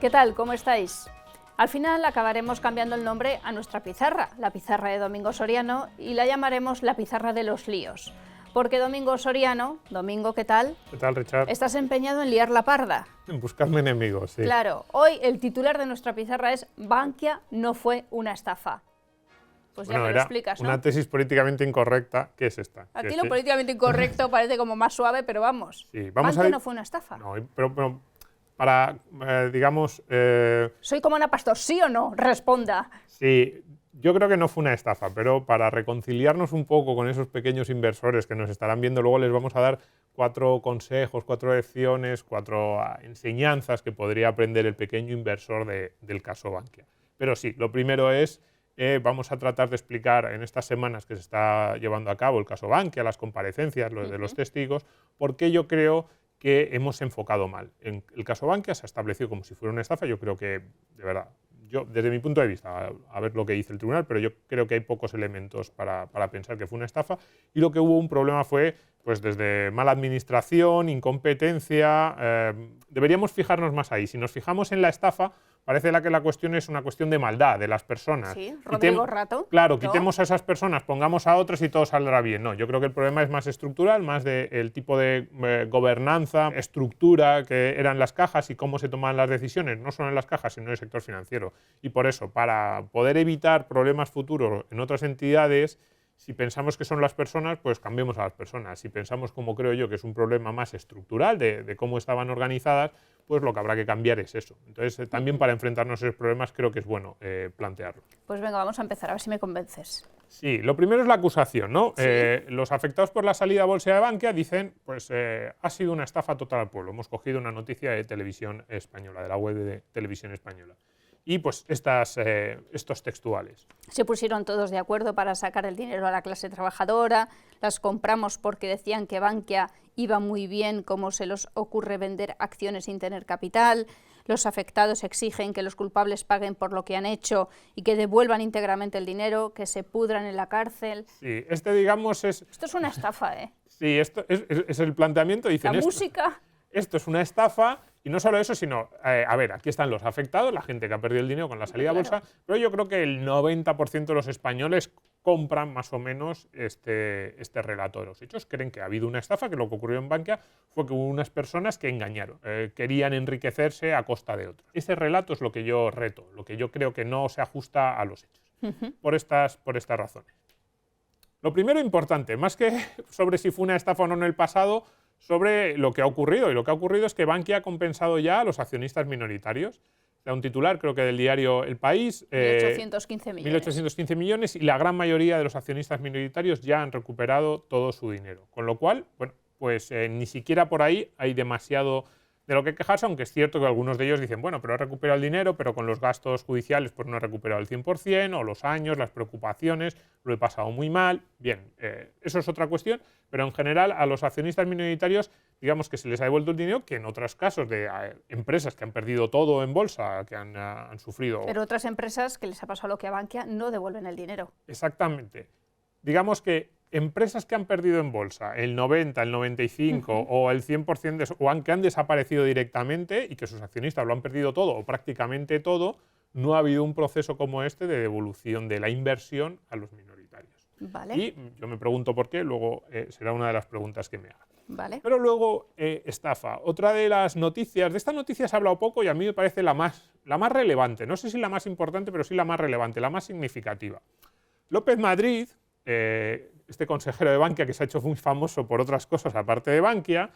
¿Qué tal? ¿Cómo estáis? Al final acabaremos cambiando el nombre a nuestra pizarra, la pizarra de Domingo Soriano, y la llamaremos la pizarra de los líos. Porque Domingo Soriano, Domingo, ¿qué tal? ¿Qué tal, Richard? Estás empeñado en liar la parda. En buscarme enemigos, sí. Claro, hoy el titular de nuestra pizarra es Bankia no fue una estafa. Pues ya me lo explicas, ¿no? Una tesis políticamente incorrecta, ¿qué es esta? A ti lo políticamente incorrecto parece como más suave, pero vamos. Sí, Bankia no fue una estafa. No, pero para, digamos... Soy como Ana Pastor, ¿sí o no? Responda. Sí, yo creo que no fue una estafa, pero para reconciliarnos un poco con esos pequeños inversores que nos estarán viendo, luego les vamos a dar 4 consejos, 4 lecciones, 4 enseñanzas que podría aprender el pequeño inversor del caso Bankia. Pero sí, lo primero es... vamos a tratar de explicar en estas semanas que se está llevando a cabo el caso Bankia, las comparecencias, lo de los testigos, por qué yo creo que hemos enfocado mal. En el caso Bankia se ha establecido como si fuera una estafa. Yo creo que, de verdad, yo desde mi punto de vista, a ver lo que dice el tribunal, pero yo creo que hay pocos elementos para pensar que fue una estafa, y lo que hubo un problema fue pues desde mala administración, incompetencia. Deberíamos fijarnos más ahí. Si nos fijamos en la estafa, parece que la cuestión es una cuestión de maldad de las personas. Sí, Rodrigo Rato. Claro, quitemos a esas personas, pongamos a otras y todo saldrá bien. No, yo creo que el problema es más estructural, más del tipo de gobernanza, estructura que eran las cajas y cómo se toman las decisiones, no solo en las cajas, sino en el sector financiero. Y por eso, para poder evitar problemas futuros en otras entidades, si pensamos que son las personas, pues cambiemos a las personas. Si pensamos, como creo yo, que es un problema más estructural de cómo estaban organizadas, pues lo que habrá que cambiar es eso. Entonces, también para enfrentarnos a esos problemas creo que es bueno plantearlo. Pues venga, vamos a empezar, a ver si me convences. Sí, lo primero es la acusación, ¿no? ¿Sí? Los afectados por la salida a bolsa de Bankia dicen, pues ha sido una estafa total al pueblo. Hemos cogido una noticia de Televisión Española, de la web de Televisión Española. Y pues estos textuales. Se pusieron todos de acuerdo para sacar el dinero a la clase trabajadora, las compramos porque decían que Bankia iba muy bien, como se les ocurre vender acciones sin tener capital, los afectados exigen que los culpables paguen por lo que han hecho y que devuelvan íntegramente el dinero, que se pudran en la cárcel. Sí, digamos es... Esto es una estafa, ¿eh? Sí, esto es el planteamiento. Dicen, la música... Esto es una estafa, y no solo eso, sino, a ver, aquí están los afectados, la gente que ha perdido el dinero con la salida a bolsa, pero yo creo que el 90% de los españoles compran más o menos este relato de los hechos. Creen que ha habido una estafa, que lo que ocurrió en Bankia fue que hubo unas personas que engañaron, querían enriquecerse a costa de otros. Ese relato es lo que yo reto, lo que yo creo que no se ajusta a los hechos, por estas razones. Lo primero importante, más que sobre si fue una estafa o no en el pasado, sobre lo que ha ocurrido. Y lo que ha ocurrido es que Bankia ha compensado ya a los accionistas minoritarios. Da un titular, creo que del diario El País. 1.815 millones. 1.815 millones, y la gran mayoría de los accionistas minoritarios ya han recuperado todo su dinero. Con lo cual, bueno, pues ni siquiera por ahí hay demasiado de lo que quejarse, aunque es cierto que algunos de ellos dicen, bueno, pero he recuperado el dinero, pero con los gastos judiciales pues no he recuperado el 100%, o los años, las preocupaciones, lo he pasado muy mal. Bien, eso es otra cuestión, pero en general a los accionistas minoritarios, digamos que se les ha devuelto el dinero, que en otros casos de empresas que han perdido todo en bolsa, que han sufrido... Pero otras empresas que les ha pasado lo que a Bankia no devuelven el dinero. Exactamente. Digamos que empresas que han perdido en bolsa el 90, el 95 o el 100% o que han desaparecido directamente y que sus accionistas lo han perdido todo o prácticamente todo, no ha habido un proceso como este de devolución de la inversión a los minoritarios. Vale. Y yo me pregunto por qué, luego será una de las preguntas que me hagan. Vale. Pero luego, estafa. Otra de las noticias, de esta noticia se ha hablado poco y a mí me parece la más relevante. No sé si la más importante, pero sí la más relevante, la más significativa. López Madrid, este consejero de Bankia que se ha hecho muy famoso por otras cosas aparte de Bankia,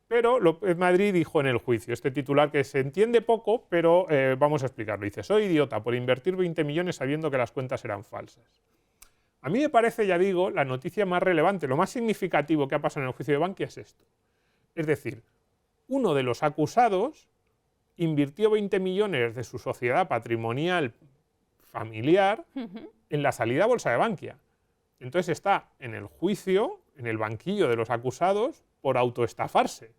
pero López Madrid dijo en el juicio, este titular que se entiende poco, pero vamos a explicarlo. Dice, soy idiota por invertir 20 millones sabiendo que las cuentas eran falsas. A mí me parece, ya digo, la noticia más relevante, lo más significativo que ha pasado en el juicio de Bankia es esto. Es decir, uno de los acusados invirtió 20 millones de su sociedad patrimonial familiar en la salida a bolsa de Bankia. Entonces está en el juicio, en el banquillo de los acusados, por autoestafarse.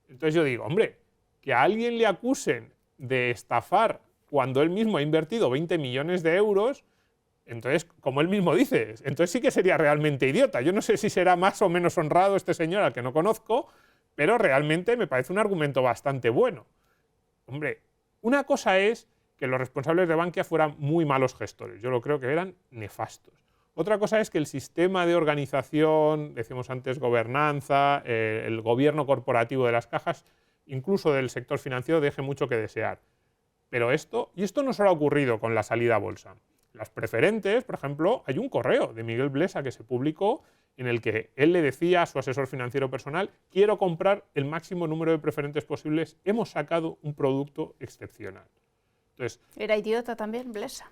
Entonces yo digo, hombre, que a alguien le acusen de estafar cuando él mismo ha invertido 20 millones de euros, entonces, como él mismo dice, entonces sí que sería realmente idiota. Yo no sé si será más o menos honrado este señor al que no conozco, pero realmente me parece un argumento bastante bueno. Hombre, Una cosa es que los responsables de Bankia fueran muy malos gestores. Yo lo creo que eran nefastos. Otra cosa es que el sistema de organización, decíamos antes gobernanza, el gobierno corporativo de las cajas, incluso del sector financiero, deje mucho que desear. Pero esto no solo ha ocurrido con la salida a bolsa. Las preferentes, por ejemplo, hay un correo de Miguel Blesa que se publicó en el que él le decía a su asesor financiero personal: quiero comprar el máximo número de preferentes posibles, hemos sacado un producto excepcional. Entonces, ¿era idiota también, Blesa?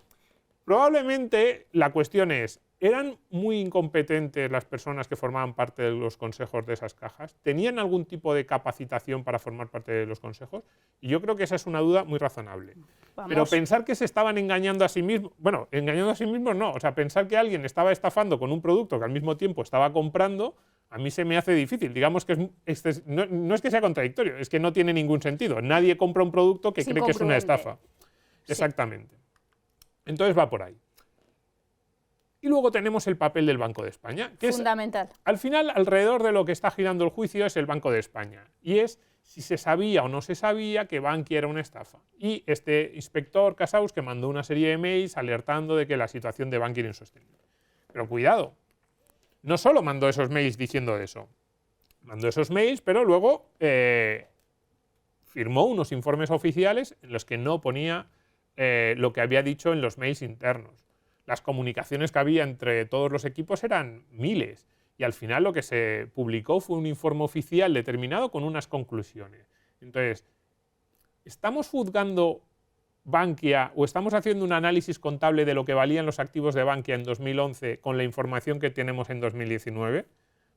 Probablemente la cuestión es, ¿eran muy incompetentes las personas que formaban parte de los consejos de esas cajas? ¿Tenían algún tipo de capacitación para formar parte de los consejos? Y yo creo que esa es una duda muy razonable. Vamos. Pero pensar que se estaban engañando a sí mismos, bueno, engañando a sí mismos no, o sea, pensar que alguien estaba estafando con un producto que al mismo tiempo estaba comprando, a mí se me hace difícil. Digamos que no es que sea contradictorio, es que no tiene ningún sentido. Nadie compra un producto que cree que es una estafa. Sí. Exactamente. Entonces va por ahí. Y luego tenemos el papel del Banco de España, que fundamental. Al final, alrededor de lo que está girando el juicio es el Banco de España. Y es si se sabía o no se sabía que Bankia era una estafa. Y este inspector Casaus, que mandó una serie de mails alertando de que la situación de Bankia era insostenible. Pero cuidado, no solo mandó esos mails diciendo eso. Mandó esos mails, pero luego firmó unos informes oficiales en los que no ponía lo que había dicho en los mails internos. Las comunicaciones que había entre todos los equipos eran miles y al final lo que se publicó fue un informe oficial determinado con unas conclusiones. Entonces, ¿estamos juzgando Bankia o estamos haciendo un análisis contable de lo que valían los activos de Bankia en 2011 con la información que tenemos en 2019?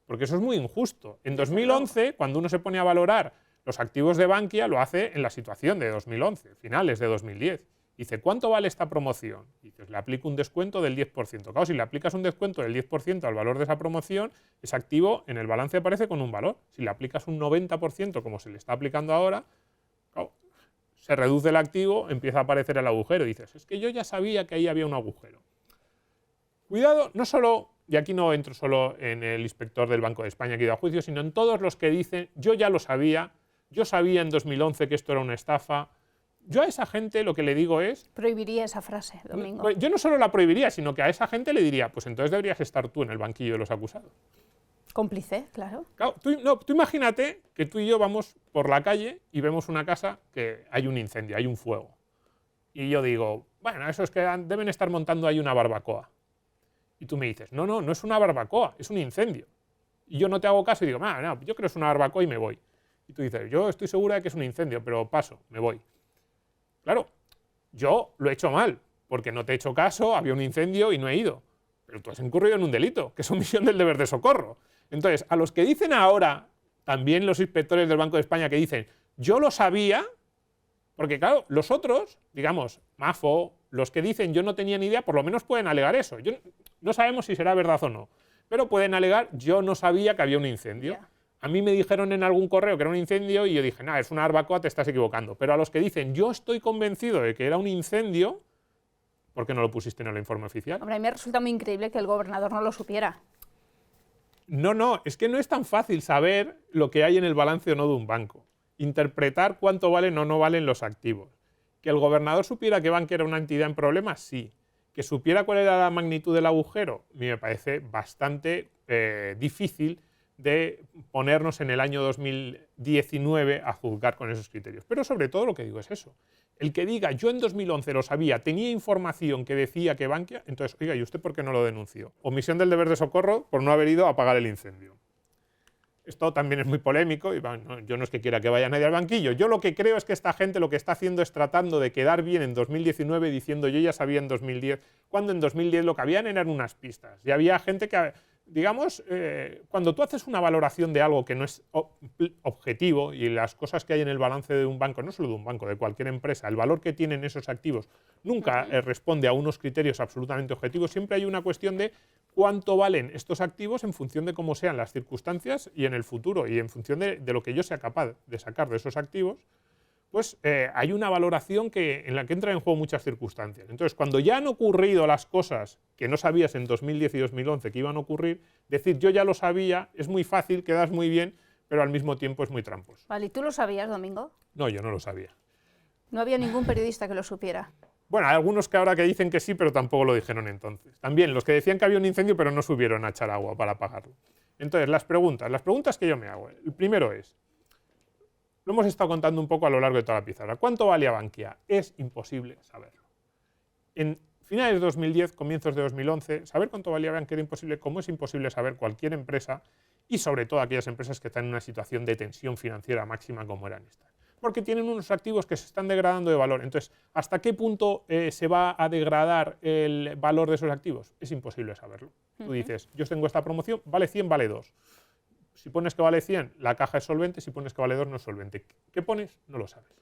Porque eso es muy injusto. En 2011, cuando uno se pone a valorar los activos de Bankia, lo hace en la situación de 2011, finales de 2010. Dice, ¿cuánto vale esta promoción? Dices, le aplico un descuento del 10%. Claro, si le aplicas un descuento del 10% al valor de esa promoción, ese activo en el balance aparece con un valor. Si le aplicas un 90%, como se le está aplicando ahora, claro, se reduce el activo, empieza a aparecer el agujero. Dices, es que yo ya sabía que ahí había un agujero. Cuidado, no solo, y aquí no entro solo en el inspector del Banco de España que ha ido a juicio, sino en todos los que dicen, yo ya lo sabía, yo sabía en 2011 que esto era una estafa. Yo a esa gente lo que le digo es... Prohibiría esa frase, Domingo. Yo no solo la prohibiría, sino que a esa gente le diría, pues entonces deberías estar tú en el banquillo de los acusados. Cómplice, claro. Claro, tú imagínate que tú y yo vamos por la calle y vemos una casa que hay un incendio, hay un fuego. Y yo digo, bueno, eso es que deben estar montando ahí una barbacoa. Y tú me dices, no, no es una barbacoa, es un incendio. Y yo no te hago caso y digo, no, yo creo que es una barbacoa y me voy. Y tú dices, yo estoy segura de que es un incendio, pero paso, me voy. Claro, yo lo he hecho mal, porque no te he hecho caso, había un incendio y no he ido. Pero tú has incurrido en un delito, que es omisión del deber de socorro. Entonces, a los que dicen ahora, también los inspectores del Banco de España que dicen, yo lo sabía, porque claro, los otros, digamos, Mafo, los que dicen yo no tenía ni idea, por lo menos pueden alegar eso. No sabemos si será verdad o no, pero pueden alegar, yo no sabía que había un incendio. Yeah. A mí me dijeron en algún correo que era un incendio y yo dije, es una barbacoa, te estás equivocando. Pero a los que dicen, yo estoy convencido de que era un incendio, ¿por qué no lo pusiste en el informe oficial? Hombre, a mí me resulta muy increíble que el gobernador no lo supiera. No, es que no es tan fácil saber lo que hay en el balance o no de un banco. Interpretar cuánto valen o no valen los activos. Que el gobernador supiera que Bankia era una entidad en problemas, sí. Que supiera cuál era la magnitud del agujero, a mí me parece bastante difícil de ponernos en el año 2019 a juzgar con esos criterios. Pero sobre todo lo que digo es eso. El que diga, yo en 2011 lo sabía, tenía información que decía que Bankia, entonces, oiga, ¿y usted por qué no lo denunció? Omisión del deber de socorro por no haber ido a apagar el incendio. Esto también es muy polémico y bueno, yo no es que quiera que vaya nadie al banquillo. Yo lo que creo es que esta gente lo que está haciendo es tratando de quedar bien en 2019 diciendo yo ya sabía en 2010, cuando en 2010 lo que habían eran unas pistas. Y había gente que, digamos, cuando tú haces una valoración de algo que no es objetivo y las cosas que hay en el balance de un banco, no solo de un banco, de cualquier empresa, el valor que tienen esos activos nunca responde a unos criterios absolutamente objetivos, siempre hay una cuestión de cuánto valen estos activos en función de cómo sean las circunstancias y en el futuro y en función de lo que yo sea capaz de sacar de esos activos, pues hay una valoración en la que entran en juego muchas circunstancias. Entonces, cuando ya han ocurrido las cosas que no sabías en 2010 y 2011 que iban a ocurrir, decir yo ya lo sabía es muy fácil, quedas muy bien, pero al mismo tiempo es muy tramposo. Vale, ¿y tú lo sabías, Domingo? No, yo no lo sabía. No había ningún periodista que lo supiera. Bueno, hay algunos que ahora que dicen que sí, pero tampoco lo dijeron entonces. También los que decían que había un incendio, pero no subieron a echar agua para apagarlo. Entonces, las preguntas que yo me hago. El primero es, lo hemos estado contando un poco a lo largo de toda la pizarra. ¿Cuánto valía Bankia? Es imposible saberlo. En finales de 2010, comienzos de 2011, saber cuánto valía Bankia era imposible, como es imposible saber cualquier empresa y sobre todo aquellas empresas que están en una situación de tensión financiera máxima como eran estas. Porque tienen unos activos que se están degradando de valor. Entonces, ¿hasta qué punto se va a degradar el valor de esos activos? Es imposible saberlo. Tú dices, yo tengo esta promoción, vale 100, vale 2. Si pones que vale 100, la caja es solvente, si pones que vale 2, no es solvente. ¿Qué pones? No lo sabes.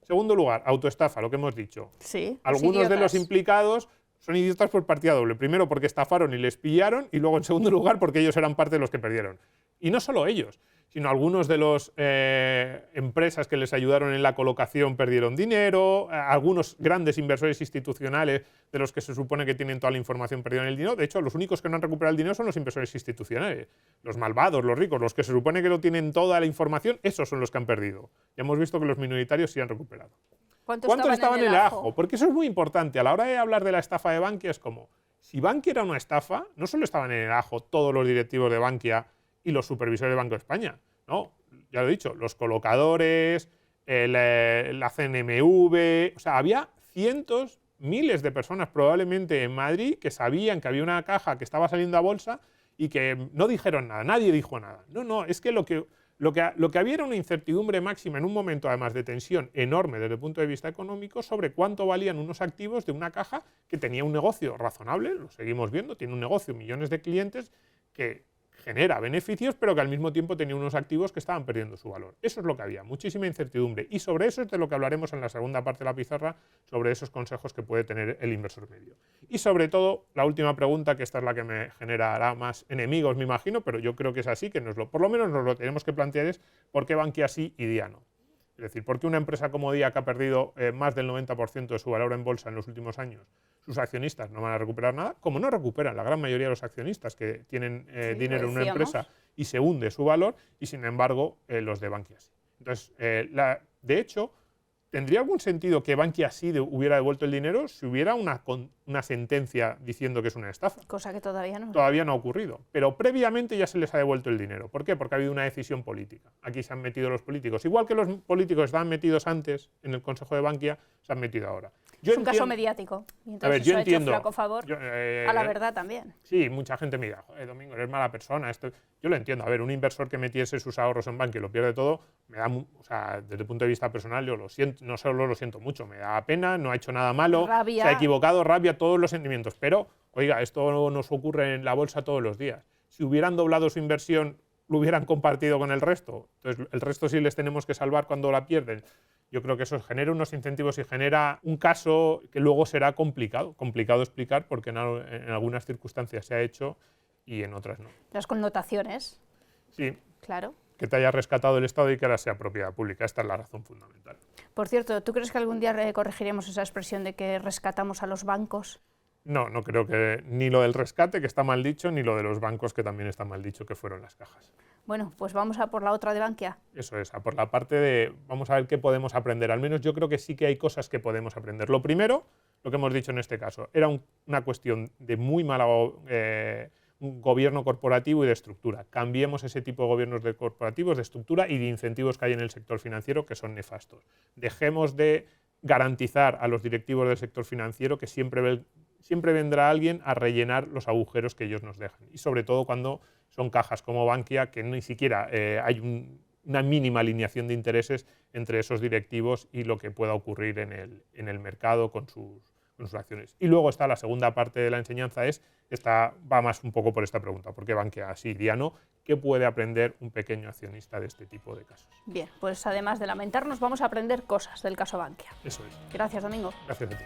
Segundo lugar, autoestafa, lo que hemos dicho. Sí, algunos de los implicados son idiotas por partida doble. Primero porque estafaron y les pillaron, y luego en segundo lugar porque ellos eran parte de los que perdieron. Y no solo ellos, sino algunos de las empresas que les ayudaron en la colocación perdieron dinero, algunos grandes inversores institucionales de los que se supone que tienen toda la información perdieron el dinero. De hecho, los únicos que no han recuperado el dinero son los inversores institucionales. Los malvados, los ricos, los que se supone que lo tienen toda la información, esos son los que han perdido. Ya hemos visto que los minoritarios sí han recuperado. ¿Cuántos estaban en el ajo? Porque eso es muy importante. A la hora de hablar de la estafa de Bankia es como, si Bankia era una estafa, no solo estaban en el ajo todos los directivos de Bankia y los supervisores de Banco de España. No, ya lo he dicho, los colocadores, la CNMV, o sea, había cientos, miles de personas probablemente en Madrid que sabían que había una caja que estaba saliendo a bolsa y que no dijeron nada, nadie dijo nada. No, es que lo que había era una incertidumbre máxima en un momento además de tensión enorme desde el punto de vista económico sobre cuánto valían unos activos de una caja que tenía un negocio razonable, lo seguimos viendo, tiene un negocio, millones de clientes que genera beneficios, pero que al mismo tiempo tenía unos activos que estaban perdiendo su valor. Eso es lo que había, muchísima incertidumbre. Y sobre eso es de lo que hablaremos en la segunda parte de la pizarra, sobre esos consejos que puede tener el inversor medio. Y sobre todo, la última pregunta, que esta es la que me generará más enemigos, me imagino, pero yo creo que es así, que por lo menos nos lo tenemos que plantear, es ¿por qué Bankia sí y Día no? Es decir, ¿por qué una empresa como Día, que ha perdido más del 90% de su valor en bolsa en los últimos años, sus accionistas no van a recuperar nada? Como no recuperan la gran mayoría de los accionistas que tienen dinero en una empresa y se hunde su valor, y sin embargo los de Bankia sí. Entonces, de hecho, ¿tendría algún sentido que Bankia sí hubiera devuelto el dinero si hubiera una sentencia diciendo que es una estafa? Cosa que todavía no. Todavía no ha ocurrido. Pero previamente ya se les ha devuelto el dinero. ¿Por qué? Porque ha habido una decisión política. Aquí se han metido los políticos. Igual que los políticos estaban metidos antes en el Consejo de Bankia, se han metido ahora. Es un caso mediático. Y entonces a ver, yo eso entiendo. ha hecho flaco favor a la verdad también. Sí, mucha gente me dirá, joder, Domingo, eres mala persona. Yo lo entiendo. A ver, un inversor que metiese sus ahorros en Bankia y lo pierde todo, me da, o sea, desde el punto de vista personal, yo lo siento, no solo lo siento mucho, me da pena, no ha hecho nada malo, rabia. Se ha equivocado, rabia, todos los sentimientos. Pero, oiga, esto nos ocurre en la bolsa todos los días. Si hubieran doblado su inversión, lo hubieran compartido con el resto. Entonces, el resto sí les tenemos que salvar cuando la pierden. Yo creo que eso genera unos incentivos y genera un caso que luego será complicado explicar, porque en algunas circunstancias se ha hecho y en otras no. Las connotaciones. Sí. Claro. Que te haya rescatado el Estado y que ahora sea propiedad pública. Esta es la razón fundamental. Por cierto, ¿tú crees que algún día corregiremos esa expresión de que rescatamos a los bancos? No creo que ni lo del rescate, que está mal dicho, ni lo de los bancos, que también está mal dicho, que fueron las cajas. Bueno, pues vamos a por la otra de Bankia. Eso es, a por la parte de vamos a ver qué podemos aprender. Al menos yo creo que sí que hay cosas que podemos aprender. Lo primero, lo que hemos dicho en este caso, era una cuestión de muy mala un gobierno corporativo y de estructura. Cambiemos ese tipo de gobiernos corporativos, de estructura y de incentivos que hay en el sector financiero, que son nefastos. Dejemos de garantizar a los directivos del sector financiero que siempre vendrá alguien a rellenar los agujeros que ellos nos dejan. Y sobre todo cuando son cajas como Bankia, que ni siquiera hay una mínima alineación de intereses entre esos directivos y lo que pueda ocurrir en el mercado con sus acciones. Y luego está la segunda parte de la enseñanza, va más un poco por esta pregunta, ¿por qué Bankia sí, Día no? ¿Qué puede aprender un pequeño accionista de este tipo de casos? Bien, pues además de lamentarnos, vamos a aprender cosas del caso Bankia. Eso es. Gracias, Domingo. Gracias a ti.